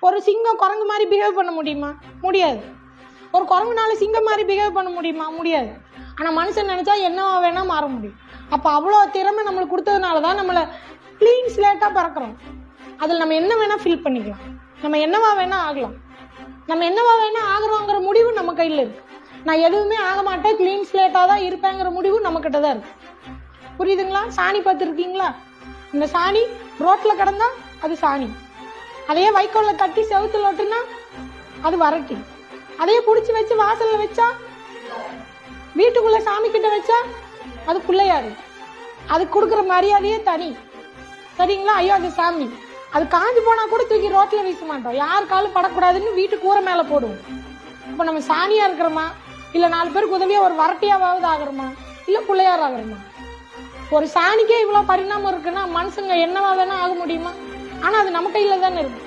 ஒரு சிங்கம் குரங்கு மாதிரி பிஹேவ் பண்ண முடியுமா? முடியாது. ஒரு குரங்குனால சிங்கம் மாதிரி பிஹேவ் பண்ண முடியுமா? முடியாது. ஆனால் மனுஷன் நினச்சா என்னவா வேணால் மாற முடியும். அப்போ அவ்வளோ திறமை நம்மளுக்கு கொடுத்ததுனால தான் நம்மளை க்ளீன் ஸ்லேட்டாக பறக்கிறோம். அதில் நம்ம என்ன வேணால் ஃபில் பண்ணிக்கலாம். நம்ம என்னவா வேணால் ஆகலாம். நம்ம என்னவா வேணால் ஆகிறோங்கிற முடிவு நம்ம கையில் இருக்குது. நான் எதுவுமே ஆக மாட்டேன், க்ளீன் ஸ்லேட்டாக தான் இருப்பேங்கிற முடிவு நம்மக்கிட்ட தான் இருக்குது. புரியுதுங்களா? சாணி பார்த்துருக்கீங்களா? இந்த சாணி ரோட்டில் கிடந்தா அது சாணி. அதையே வைக்கோலில் கட்டி செவுத்துல ஒட்டுனா அது வரட்டி. அதையே பிடிச்சி வச்சு வாசலில் வச்சா, வீட்டுக்குள்ளே சாமி கிட்ட வச்சா அது பிள்ளையாரு. அதுக்கு கொடுக்குற மரியாதையே தனி. சரிங்களா? ஐயோ அது சாமி. அது காஞ்சி போனால் கூட தூக்கி ரோட்டில் வீச மாட்டோம். யார் காலும் படக்கூடாதுன்னு வீட்டு கூரை மேலே போடுவோம். இப்போ நம்ம சாணியாக இருக்கிறோமா, இல்லை 4 பேருக்கு உதவியாக ஒரு வரட்டியாவது ஆகிறோமா, இல்லை பிள்ளையார் ஆகிறோமா? ஒரு சாணிக்கே இவ்வளோ பரிணாமம் இருக்குன்னா மனுஷங்க என்னவா வேணா ஆக முடியுமா? ஆனால் அது நம்ம கையில் தானே இருக்கு.